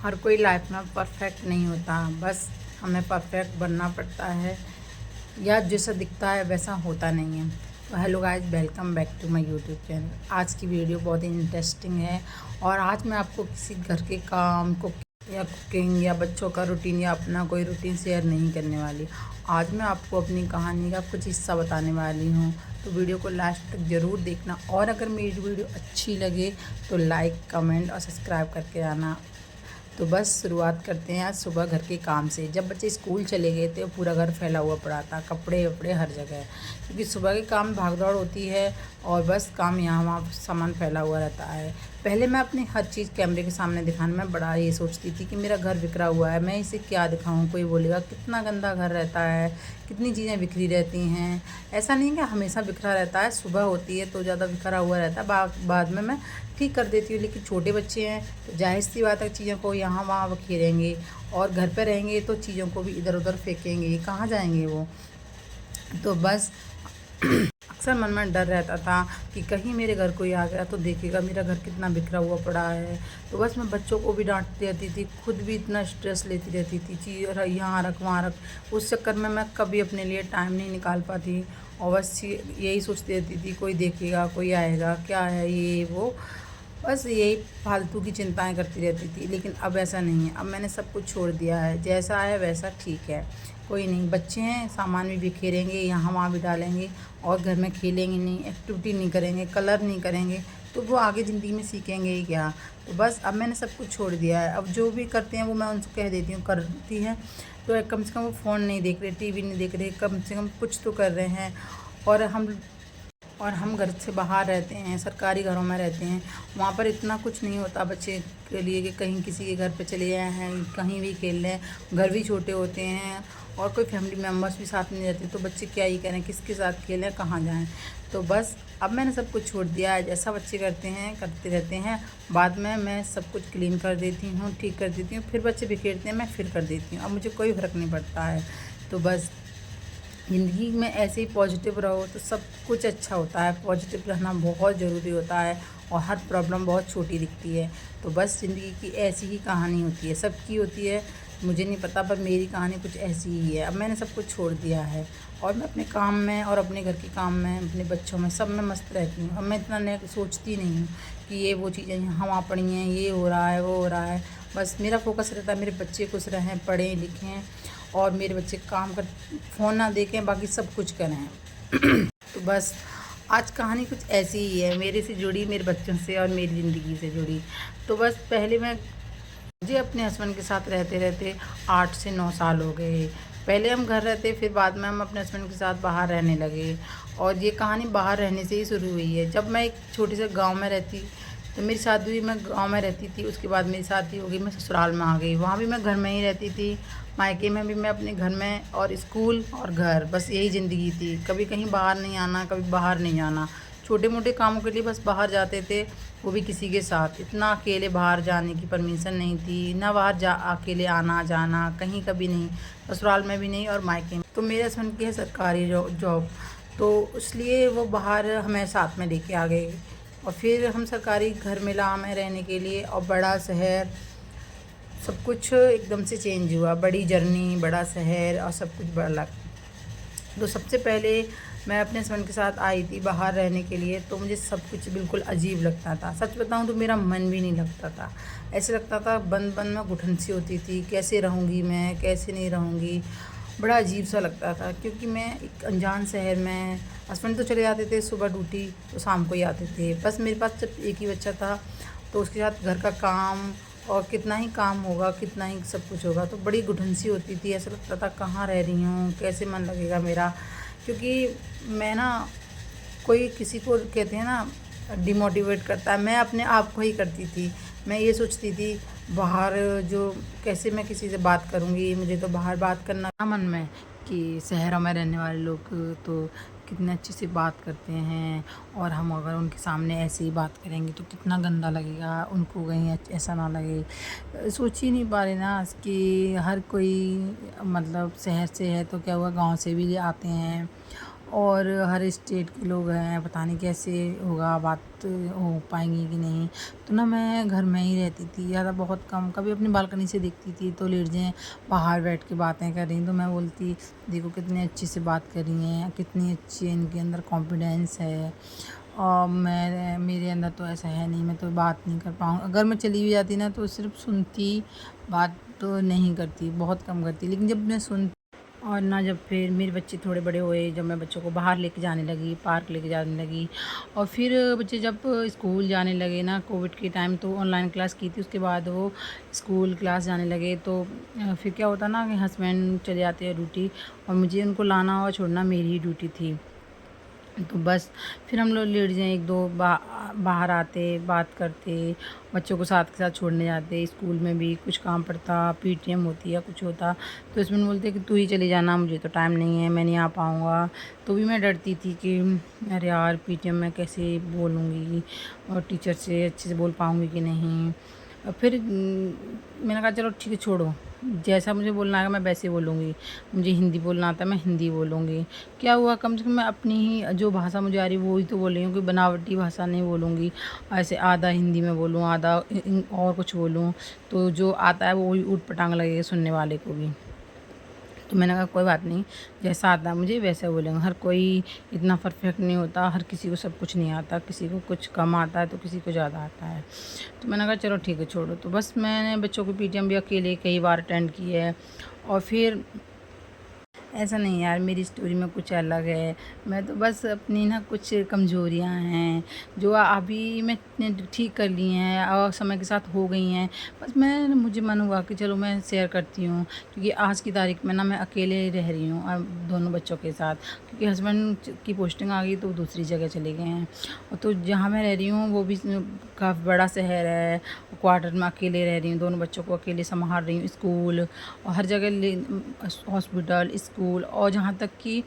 हर कोई लाइफ में परफेक्ट नहीं होता, बस हमें परफेक्ट बनना पड़ता है या जैसा दिखता है वैसा होता नहीं है। तो hello guys, welcome back to my YouTube channel. आज की वीडियो बहुत ही इंटरेस्टिंग है और आज मैं आपको किसी घर के काम को या कुकिंग या बच्चों का रूटीन या अपना कोई रूटीन शेयर नहीं करने वाली। आज मैं आपको अपनी कहानी का कुछ हिस्सा बताने वाली हूँ, तो वीडियो को लास्ट तक ज़रूर देखना और अगर मेरी वीडियो अच्छी लगे तो लाइक, कमेंट और सब्सक्राइब करके आना। तो बस शुरुआत करते हैं आज सुबह घर के काम से। जब बच्चे स्कूल चले गए थे पूरा घर फैला हुआ पड़ा था, कपड़े वपड़े हर जगह, क्योंकि सुबह के काम भाग दौड़ होती है और बस काम यहाँ वहाँ सामान फैला हुआ रहता है। पहले मैं अपनी हर चीज़ कैमरे के सामने दिखाने में बड़ा ये सोचती थी कि मेरा घर बिखरा हुआ है, मैं इसे क्या दिखाऊं, कोई बोलेगा कितना गंदा घर रहता है, कितनी चीज़ें बिखरी रहती हैं। ऐसा नहीं है कि हमेशा बिखरा रहता है, सुबह होती है तो ज़्यादा बिखरा हुआ रहता है, बाद में मैं ठीक कर देती हूँ। लेकिन छोटे बच्चे हैं तो जाहिर सी बात है चीज़ों को यहाँ वहाँ बिखेरेंगे और घर पे रहेंगे तो चीज़ों को भी इधर उधर फेंकेंगे, कहाँ जाएंगे वो। तो बस अक्सर मन में डर रहता था कि कहीं मेरे घर कोई आ गया तो देखेगा मेरा घर कितना बिखरा हुआ पड़ा है। तो बस मैं बच्चों को भी डांटती रहती थी, खुद भी इतना स्ट्रेस लेती रहती थी, चीज़ यहाँ रख वहाँ रख। उस चक्कर में मैं कभी अपने लिए टाइम नहीं निकाल पाती और बस यही सोचती रहती थी कोई देखेगा, कोई आएगा, क्या है ये वो, बस यही फालतू की चिंताएं करती रहती थी। लेकिन अब ऐसा नहीं है, अब मैंने सब कुछ छोड़ दिया है, जैसा है वैसा ठीक है। कोई नहीं, बच्चे हैं, सामान भी बिखेरेंगे, यहाँ वहाँ भी डालेंगे और घर में खेलेंगे नहीं, एक्टिविटी नहीं करेंगे, कलर नहीं करेंगे, तो वो आगे ज़िंदगी में सीखेंगे ही क्या। तो बस अब मैंने सब कुछ छोड़ दिया है। अब जो भी करते हैं वो मैं उनसे कह देती हूँ करती है, तो कम से कम वो फ़ोन नहीं देख रहे, टीवी नहीं देख रहे, कम से कम कुछ तो कर रहे हैं। और हम घर से बाहर रहते हैं, सरकारी घरों में रहते हैं, वहाँ पर इतना कुछ नहीं होता बच्चे के लिए कि कहीं किसी के घर पे चले आए हैं, कहीं भी खेल रहे हैं। घर भी छोटे होते हैं और कोई फैमिली मेम्बर्स भी साथ नहीं रहते, तो बच्चे क्या ही करें, किसके साथ खेलें, कहाँ जाएं। तो बस अब मैंने सब कुछ छोड़ दिया है, जैसा बच्चे करते हैं करते रहते हैं। बाद में मैं सब कुछ क्लीन कर देती हूँ, ठीक कर देती हूँ, फिर बच्चे बिखेरते हैं, मैं फिर कर देती हूँ। अब मुझे कोई फ़र्क नहीं पड़ता है। तो बस ज़िंदगी में ऐसे ही पॉजिटिव रहो तो सब कुछ अच्छा होता है। पॉजिटिव रहना बहुत ज़रूरी होता है और हर प्रॉब्लम बहुत छोटी दिखती है। तो बस ज़िंदगी की ऐसी ही कहानी होती है, सबकी होती है, मुझे नहीं पता, पर मेरी कहानी कुछ ऐसी ही है। अब मैंने सब कुछ छोड़ दिया है और मैं अपने काम में और अपने घर के काम में, अपने बच्चों में, सब में मस्त रहती हूँ। अब मैं इतना नहीं सोचती नहीं हूँ कि ये वो चीज़ें यहाँ वहाँ पड़ी हैं, ये हो रहा है वो हो रहा है। बस मेरा फोकस रहता है मेरे बच्चे खुश रहें, पढ़ें लिखें और मेरे बच्चे काम कर, फ़ोन ना देखें, बाकी सब कुछ करें। तो बस आज कहानी कुछ ऐसी ही है, मेरे से जुड़ी, मेरे बच्चों से और मेरी ज़िंदगी से जुड़ी। तो बस पहले मुझे अपने हस्बैंड के साथ रहते रहते 8 से 9 साल हो गए। पहले हम घर रहते, फिर बाद में हम अपने हस्बैंड के साथ बाहर रहने लगे और ये कहानी बाहर रहने से ही शुरू हुई है। जब मैं एक छोटे से गांव में रहती, तो मेरी शादी हुई, मैं गांव में रहती थी। उसके बाद मेरी शादी हो गई, मैं ससुराल में आ गई, वहाँ भी मैं घर में ही रहती थी, मायके में भी मैं अपने घर में, और स्कूल और घर, बस यही ज़िंदगी थी। कभी कहीं बाहर नहीं आना, कभी बाहर नहीं आना। छोटे मोटे कामों के लिए बस बाहर जाते थे, वो भी किसी के साथ। इतना अकेले बाहर जाने की परमिशन नहीं थी, ना बाहर जा अकेले आना जाना, कहीं कभी नहीं, ससुराल में भी नहीं और मायके में। तो मेरे हस्बैंड की है सरकारी जॉब, तो इसलिए वो बाहर हमें साथ में लेके आ गए और फिर हम सरकारी घर मिला हमें रहने के लिए और बड़ा शहर, सब कुछ एकदम से चेंज हुआ। बड़ी जर्नी, बड़ा शहर और सब कुछ बड़ा अलग। तो सबसे पहले मैं अपने हस्बैंड के साथ आई थी बाहर रहने के लिए, तो मुझे सब कुछ बिल्कुल अजीब लगता था। सच बताऊं तो मेरा मन भी नहीं लगता था, ऐसे लगता था बंद बंद में घुटन सी होती थी, कैसे रहूँगी मैं, कैसे नहीं रहूँगी, बड़ा अजीब सा लगता था। क्योंकि मैं एक अनजान शहर में, हस्बैंड तो चले जाते थे सुबह ड्यूटी, तो शाम को ही आते थे। बस मेरे पास जब एक ही बच्चा था तो उसके साथ घर का काम और कितना ही काम होगा, कितना ही सब कुछ होगा, तो बड़ी घुटन सी होती थी। ऐसा लगता था कहाँ रह रही हूँ, कैसे मन लगेगा मेरा। क्योंकि मैं ना, कोई किसी को कहते हैं ना डिमोटिवेट करता है, मैं अपने आप को ही करती थी। मैं ये सोचती थी बाहर जो, कैसे मैं किसी से बात करूँगी, मुझे तो बाहर बात करना था मन में कि शहरों में रहने वाले लोग तो कितने अच्छे से बात करते हैं और हम अगर उनके सामने ऐसे ही बात करेंगे तो कितना गंदा लगेगा, उनको कहीं ऐसा ना लगे। सोच ही नहीं पा रहे ना कि हर कोई मतलब शहर से है तो क्या हुआ, गांव से भी आते हैं और हर स्टेट के लोग हैं, पता नहीं कैसे होगा, बात हो पाएंगी कि नहीं। तो ना मैं घर में ही रहती थी ज़्यादा, बहुत कम, कभी अपनी बालकनी से देखती थी तो लेडीज़ें बाहर बैठ के बातें कर रही, तो मैं बोलती देखो कितनी अच्छी से बात कर रही हैं, कितनी अच्छी इनके अंदर कॉन्फिडेंस है। और मैं मेरे अंदर तो ऐसा है नहीं, मैं तो बात नहीं कर पाऊँ। अगर मैं चली भी जाती ना तो सिर्फ सुनती, बात तो नहीं करती, बहुत कम करती। लेकिन जब मैं सुन और ना जब फिर मेरे बच्चे थोड़े बड़े हुए, जब मैं बच्चों को बाहर लेके जाने लगी, पार्क लेके जाने लगी, और फिर बच्चे जब स्कूल जाने लगे ना, कोविड के टाइम तो ऑनलाइन क्लास की थी, उसके बाद वो स्कूल क्लास जाने लगे, तो फिर क्या होता ना कि हस्बैंड चले जाते हैं ड्यूटी, और मुझे उनको लाना और छोड़ना मेरी ही ड्यूटी थी। तो बस फिर हम लोग लेडीज़ें एक दो बाहर आते, बात करते, बच्चों को साथ के साथ छोड़ने जाते। स्कूल में भी कुछ काम पड़ता, पीटीएम होती या कुछ होता, तो इसमें बोलते कि तू ही चली जाना, मुझे तो टाइम नहीं है, मैं नहीं आ पाऊँगा। तो भी मैं डरती थी कि अरे यार पीटीएम में कैसे बोलूँगी और टीचर से अच्छे से बोल पाऊँगी कि नहीं। और फिर मैंने कहा चलो ठीक है छोड़ो, जैसा मुझे बोलना आएगा मैं वैसे बोलूँगी। मुझे हिंदी बोलना आता है, मैं हिंदी बोलूँगी। क्या हुआ, कम से कम मैं अपनी ही जो भाषा मुझे आ रही है वो ही तो बोल रही हूँ, कोई बनावटी भाषा नहीं बोलूँगी। ऐसे आधा हिंदी में बोलूँ, आधा और कुछ बोलूँ, तो जो आता है वो ही ऊट पटांग लगेगा सुनने वाले को भी। तो मैंने कहा कोई बात नहीं, जैसा आता है मुझे वैसे बोलेंगे। हर कोई इतना परफेक्ट नहीं होता, हर किसी को सब कुछ नहीं आता, किसी को कुछ कम आता है तो किसी को ज़्यादा आता है। तो मैंने कहा चलो ठीक है छोड़ो। तो बस मैंने बच्चों को पीटीएम भी अकेले कई बार अटेंड की है। और फिर ऐसा नहीं यार, मेरी स्टोरी में कुछ अलग है। मैं तो बस अपनी ना कुछ कमज़ोरियाँ हैं जो अभी मैंने ठीक कर ली हैं और समय के साथ हो गई हैं। बस मुझे मन हुआ कि चलो मैं शेयर करती हूँ, क्योंकि आज की तारीख में ना मैं अकेले रह रही हूँ अब दोनों बच्चों के साथ, क्योंकि हस्बैंड की पोस्टिंग आ गई तो दूसरी जगह चले गए हैं। और तो जहाँ मैं रह रही हूँ वो भी काफ़ी बड़ा शहर है, क्वार्टर में अकेले रह रही हूँ, दोनों बच्चों को अकेले संभाल रही हूँ, स्कूल और हर जगह हॉस्पिटल, स्कूल, और जहाँ तक कि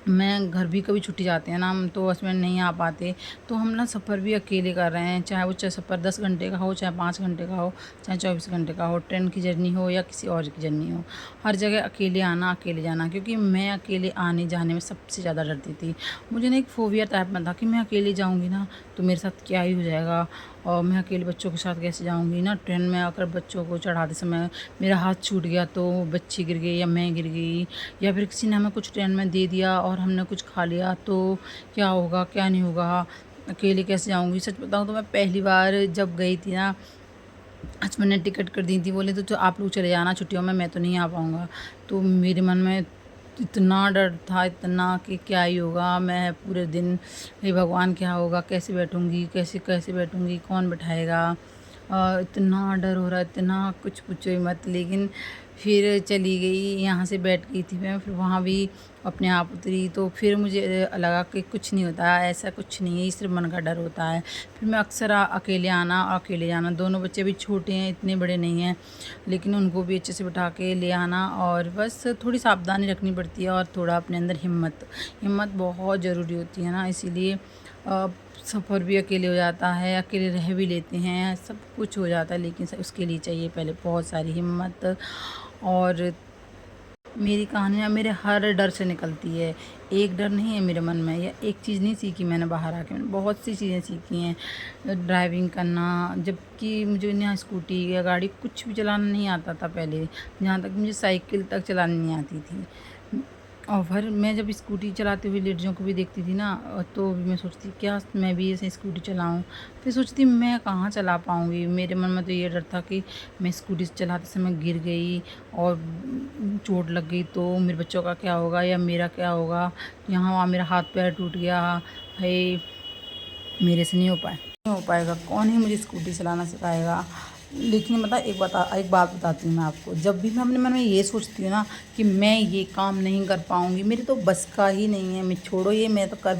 मैं घर भी कभी छुट्टी जाते हैं ना हम, तो हस्बैंड नहीं आ पाते, तो हम ना सफ़र भी अकेले कर रहे हैं। चाहे वो सफ़र 10 घंटे का हो, चाहे 5 घंटे का हो, चाहे 24 घंटे का हो, ट्रेन की जर्नी हो या किसी और की जर्नी हो, हर जगह अकेले आना अकेले जाना। क्योंकि मैं अकेले आने जाने में सबसे ज़्यादा डरती थी। मुझे ना एक फ़ोबिया टाइप में था कि मैं अकेले जाऊँगी ना तो मेरे साथ क्या ही हो जाएगा, और मैं अकेले बच्चों के साथ कैसे जाऊँगी। ना ट्रेन में आकर बच्चों को चढ़ाते समय मेरा हाथ छूट गया तो बच्चे गिर गए या मैं गिर गई, या फिर किसी ने हमें कुछ ट्रेन में दे दिया और हमने कुछ खा लिया तो क्या होगा, क्या नहीं होगा, अकेले कैसे जाऊँगी। सच बताऊँ तो मैं पहली बार जब गई थी ना, हस्बैंड ने टिकट कर दी थी, बोले तो आप लोग चले जाना छुट्टियों में, मैं तो नहीं आ पाऊँगा। तो मेरे मन में इतना डर था, इतना कि क्या ही होगा, मैं पूरे दिन हे भगवान क्या होगा, कैसे बैठूँगी, कैसे कैसे बैठूँगी, कौन बैठाएगा। इतना डर हो रहा, इतना कुछ पूछो ही मत। लेकिन फिर चली गई, यहाँ से बैठ गई थी मैं, फिर वहाँ भी अपने आप उतरी, तो फिर मुझे लगा कि कुछ नहीं होता, ऐसा कुछ नहीं है, ये सिर्फ मन का डर होता है। फिर मैं अक्सर अकेले आना अकेले जाना, दोनों बच्चे भी छोटे हैं, इतने बड़े नहीं हैं, लेकिन उनको भी अच्छे से बिठा के ले आना, और बस थोड़ी सावधानी रखनी पड़ती है और थोड़ा अपने अंदर हिम्मत बहुत ज़रूरी होती है ना। इसीलिए सफ़र भी अकेले हो जाता है, अकेले रह भी लेते हैं, सब कुछ हो जाता है, लेकिन उसके लिए चाहिए पहले बहुत सारी हिम्मत। और मेरी कहानियाँ मेरे हर डर से निकलती है, एक डर नहीं है मेरे मन में, या एक चीज़ नहीं सीखी मैंने बाहर आके, मैंने बहुत सी चीज़ें सीखी हैं। ड्राइविंग करना, जबकि मुझे यहाँ स्कूटी या गाड़ी कुछ भी चलाना नहीं आता था पहले, जहाँ तक मुझे साइकिल तक चलानी नहीं आती थी। और फिर मैं जब स्कूटी चलाते हुए लेडीज़ों को भी देखती थी ना, तो मैं सोचती क्या मैं भी ऐसे स्कूटी चलाऊं। फिर सोचती मैं कहाँ चला पाऊँगी, मेरे मन में तो ये डर था कि मैं स्कूटी चलाते समय गिर गई और चोट लग गई तो मेरे बच्चों का क्या होगा या मेरा क्या होगा, यहाँ वहाँ मेरा हाथ पैर टूट गया, भाई मेरे से नहीं हो पाएगा, कौन ही मुझे स्कूटी चलाना सिखाएगा। लेकिन एक बात बताती हूँ मैं आपको, जब भी मैं अपने मन में ये सोचती हूँ ना कि मैं ये काम नहीं कर पाऊँगी, मेरे तो बस का ही नहीं है, मैं छोड़ो ये, मैं तो कर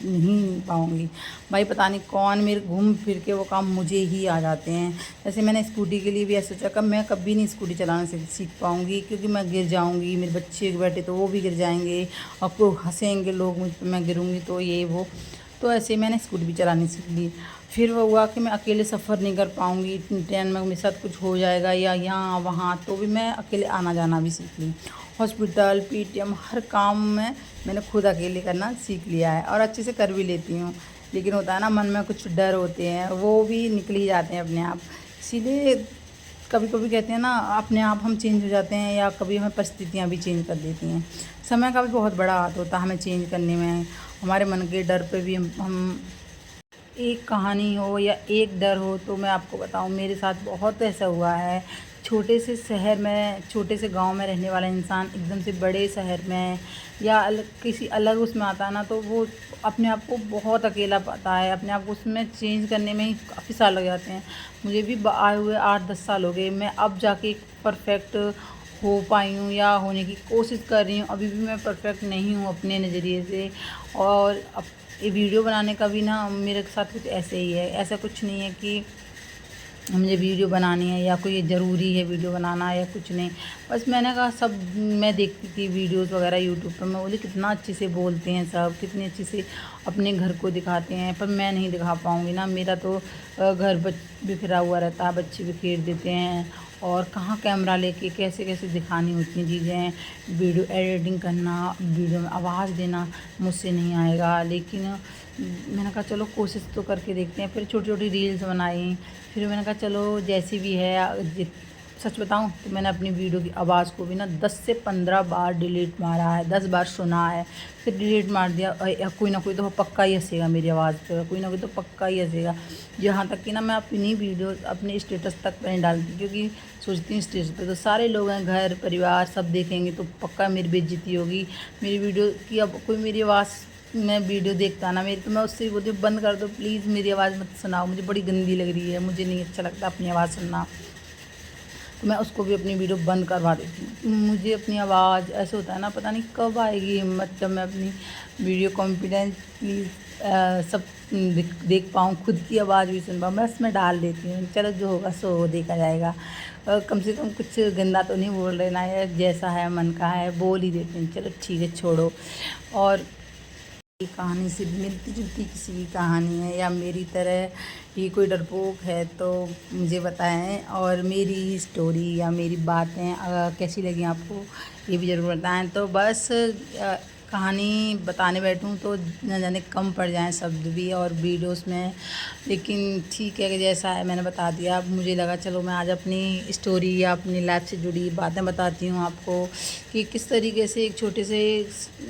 नहीं पाऊँगी, भाई पता नहीं कौन मेरे घूम फिर के वो काम मुझे ही आ जाते हैं। जैसे मैंने स्कूटी के लिए भी ऐसा सोचा कि मैं कभी नहीं स्कूटी चलाना सीख पाऊँगी, क्योंकि मैं गिर जाऊँगी, मेरे बच्चे बैठे तो वो भी गिर जाएंगे, और कोई हंसेंगे लोग मुझ पर, मैं गिरूँगी तो ये वो। तो ऐसे ही मैंने स्कूटी भी चलानी सीख ली। फिर वो हुआ कि मैं अकेले सफ़र नहीं कर पाऊँगी, ट्रेन में मेरे साथ कुछ हो जाएगा या यहाँ वहाँ, तो भी मैं अकेले आना जाना भी सीख ली। हॉस्पिटल, पीटीएम हर काम में मैंने खुद अकेले करना सीख लिया है और अच्छे से कर भी लेती हूँ। लेकिन होता है ना, मन में कुछ डर होते हैं, वो भी निकल ही जाते हैं अपने आप। इसीलिए कभी कभी कहते हैं ना, अपने आप हम चेंज हो जाते हैं या कभी हमें परिस्थितियाँ भी चेंज कर देती हैं। समय का भी बहुत बड़ा हाथ होता है हमें चेंज करने में। हमारे मन के डर पे भी हम एक कहानी हो या एक डर हो, तो मैं आपको बताऊं, मेरे साथ बहुत ऐसा हुआ है। छोटे से शहर में, छोटे से गांव में रहने वाला इंसान एकदम से बड़े शहर में या किसी अलग उसमें आता है ना, तो वो अपने आप को बहुत अकेला पाता है। अपने आप को उसमें चेंज करने में ही काफ़ी साल लग जाते हैं। मुझे भी आए हुए 8-10 साल हो गए। मैं अब जाके परफेक्ट हो पाई हूँ या होने की कोशिश कर रही हूँ। अभी भी मैं परफेक्ट नहीं हूँ अपने नज़रिए से। और अब ये वीडियो बनाने का भी ना मेरे साथ कुछ ऐसे ही है। ऐसा कुछ नहीं है कि मुझे वीडियो बनानी है या कोई ये ज़रूरी है वीडियो बनाना या कुछ नहीं। बस मैंने कहा, सब मैं देखती थी वीडियोस वगैरह यूट्यूब पर, मैं बोली कितना अच्छे से बोलते हैं सब, कितने अच्छे से अपने घर को दिखाते हैं, पर मैं नहीं दिखा पाऊँगी ना। मेरा तो घर बिखरा हुआ रहता है, बच्चे बिखेर देते हैं, और कहाँ कैमरा लेके कैसे कैसे दिखानी होती हैं चीज़ें। वीडियो एडिटिंग करना, वीडियो में आवाज़ देना मुझसे नहीं आएगा। लेकिन मैंने कहा चलो कोशिश तो करके देखते हैं। फिर छोटी छोटी रील्स बनाई। फिर मैंने कहा चलो जैसी भी है, सच बताऊं तो मैंने अपनी वीडियो की आवाज़ को भी ना 10 से 15 बार डिलीट मारा है, 10 बार सुना है, फिर डिलीट मार दिया। कोई ना कोई तो पक्का ही हंसेगा मेरी आवाज़ पे, कोई ना कोई तो पक्का ही हंसेगा। यहाँ तक कि ना मैं अपनी वीडियो अपने स्टेटस तक पर नहीं डालती, क्योंकि सोचती हूँ स्टेटस पे तो सारे लोग हैं, घर परिवार सब देखेंगे तो पक्का मेरी बेइज्जती होगी। मेरी वीडियो की अब कोई मेरी आवाज़ में वीडियो देखता ना मेरी, तो मैं उससे बोलती हूँ बंद कर दो प्लीज़, मेरी आवाज़ मत सुनाओ, मुझे बड़ी गंदी लग रही है, मुझे नहीं अच्छा लगता अपनी आवाज़ सुनना। तो मैं उसको भी अपनी वीडियो बंद करवा देती हूँ। मुझे अपनी आवाज़ ऐसे होता है ना, पता नहीं कब आएगी हिम्मत जब मैं अपनी वीडियो कॉन्फिडेंटली सब देख पाऊँ, खुद की आवाज़ भी सुन पाऊँ। बस मैं डाल देती हूँ, चलो जो होगा सो हो, देखा जाएगा। कम से कम कुछ गंदा तो नहीं बोल रहे ना, या जैसा है मन का है बोल ही देते हैं, चलो ठीक है छोड़ो। और ये कहानी से मिलती जुलती किसी की कहानी है या मेरी तरह ही कोई डरपोक है तो मुझे बताएं, और मेरी स्टोरी या मेरी बातें कैसी लगी आपको ये भी ज़रूर बताएं। तो बस कहानी बताने बैठूं तो न जाने कम पड़ जाएं शब्द भी और वीडियोस में, लेकिन ठीक है कि जैसा है मैंने बता दिया। अब मुझे लगा चलो मैं आज अपनी स्टोरी या अपनी लाइफ से जुड़ी बातें बताती हूँ आपको, कि किस तरीके से एक छोटे से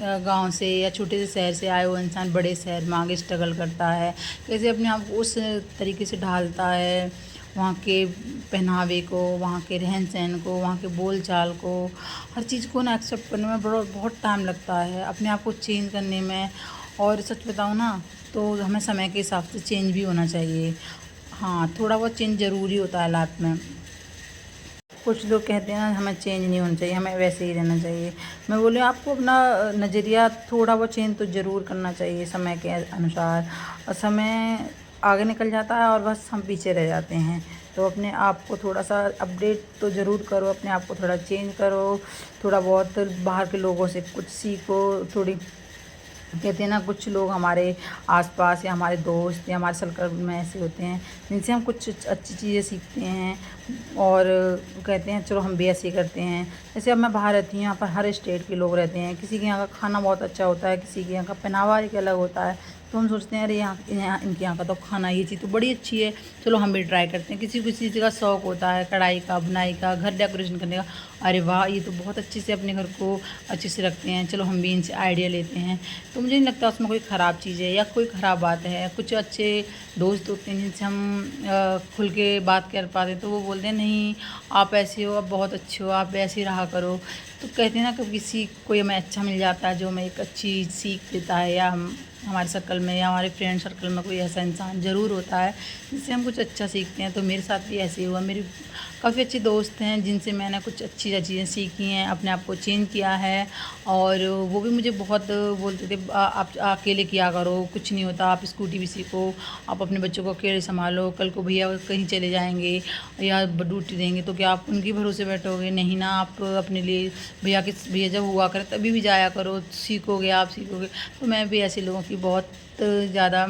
गांव से या छोटे से शहर से आए हुए इंसान बड़े शहर में आगे स्ट्रगल करता है, कैसे अपने आप को उस तरीके से ढालता है, वहाँ के पहनावे को, वहाँ के रहन सहन को, वहाँ के बोल चाल को, हर चीज़ को ना एक्सेप्ट करने में बहुत टाइम लगता है, अपने आप को चेंज करने में। और सच बताऊँ ना तो हमें समय के हिसाब से चेंज भी होना चाहिए। हाँ, थोड़ा बहुत चेंज ज़रूरी होता है लाइफ में। कुछ लोग कहते हैं ना हमें चेंज नहीं होना चाहिए, हमें वैसे ही रहना चाहिए। मैं बोली आपको अपना नज़रिया थोड़ा बहुत चेंज तो ज़रूर करना चाहिए समय के अनुसार। और समय आगे निकल जाता है और बस हम पीछे रह जाते हैं। तो अपने आप को थोड़ा सा अपडेट तो ज़रूर करो, अपने आप को थोड़ा चेंज करो, थोड़ा बहुत बाहर के लोगों से कुछ सीखो। थोड़ी कहते हैं ना, कुछ लोग हमारे आसपास या हमारे दोस्त या हमारे सर्कल में ऐसे होते हैं जिनसे हम कुछ अच्छी चीज़ें सीखते हैं और कहते हैं चलो हम भी ऐसे ही करते हैं। जैसे अब मैं बाहर रहती हूँ, यहाँ पर हर स्टेट के लोग रहते हैं, किसी के यहाँ का खाना बहुत अच्छा होता है, किसी के यहाँ का पहनावा एक अलग होता है। तो हम सोचते हैं अरे यहाँ इनके यहाँ का तो खाना, ये चीज़ तो बड़ी अच्छी है, चलो हम भी ट्राई करते हैं। किसी किसी चीज़ का शौक़ होता है कढ़ाई का, बुनाई का, घर डेकोरेशन करने का, अरे वाह ये तो बहुत अच्छे से अपने घर को अच्छे से रखते हैं, चलो हम भी इनसे आइडिया लेते हैं। तो मुझे नहीं लगता उसमें कोई ख़राब चीज़ है या कोई ख़राब बात है। कुछ अच्छे दोस्त होते हैं जिनसे हम खुल के बात कर पाते, तो वो बोलते हैं नहीं आप ऐसे हो, आप बहुत अच्छे हो, आप ऐसे रहा करो। तो कहते हैं ना कभी किसी कोई हमें अच्छा मिल जाता है जो हमें एक अच्छी सीख देता है, या हम हमारे सर्कल में या हमारे फ्रेंड सर्कल में कोई ऐसा इंसान ज़रूर होता है जिससे हम कुछ अच्छा सीखते हैं। तो मेरे साथ भी ऐसे ही हुआ। मेरी काफ़ी अच्छे दोस्त हैं जिनसे मैंने कुछ अच्छी चीज़ें सीखी हैं, अपने आप को चेंज किया है। और वो भी मुझे बहुत बोलते थे आप अकेले किया करो, कुछ नहीं होता, आप स्कूटी भी सीखो, आप अपने बच्चों को अकेले संभालो, कल को भैया कहीं चले जाएंगे या ड्यूटी देंगे तो क्या आप उनके भरोसे बैठोगे? नहीं ना, आप अपने लिए भैया जब हुआ करे तभी भी जाया करो, सीखोगे, आप सीखोगे। तो मैं भी ऐसे लोगों की बहुत ज़्यादा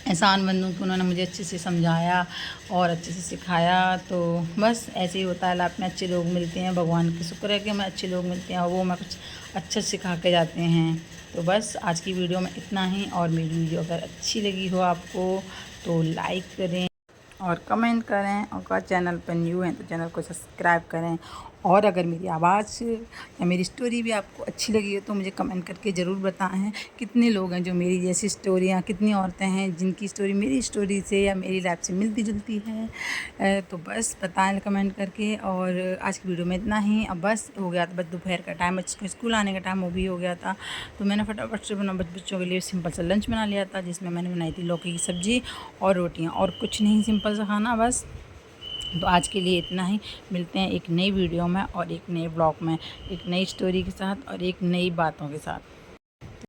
एहसान मंदों को उन्होंने मुझे अच्छे से समझाया और अच्छे से सिखाया। तो बस ऐसे ही होता है, लाइफ में अच्छे लोग मिलते हैं, भगवान की शुक्र है कि हमें अच्छे लोग मिलते हैं और वो हमें कुछ अच्छा सिखा के जाते हैं। तो बस आज की वीडियो में इतना ही, और मेरी वीडियो अगर अच्छी लगी हो आपको तो लाइक करें और कमेंट करें, और अगर चैनल पर न्यू हैं तो चैनल को सब्सक्राइब करें। और अगर मेरी आवाज़ या मेरी स्टोरी भी आपको अच्छी लगी हो तो मुझे कमेंट करके ज़रूर बताएं। कितने लोग हैं जो मेरी जैसी स्टोरियाँ, कितनी औरतें हैं जिनकी स्टोरी मेरी स्टोरी से या मेरी लाइफ से मिलती जुलती है, तो बस बताएं कमेंट करके। और आज की वीडियो में इतना ही। अब बस हो गया था, बस दोपहर का टाइम, बच्चों को स्कूल आने का टाइम वो भी हो गया था, तो मैंने फटाफट से बच्चों के लिए सिंपल सा लंच बना लिया था, जिसमें मैंने बनाई थी लौकी की सब्ज़ी और रोटियाँ, और कुछ नहीं, सिंपल सा खाना बस। तो आज के लिए इतना ही। मिलते हैं एक नई वीडियो में और एक नए ब्लॉग में, एक नई स्टोरी के साथ और एक नई बातों के साथ।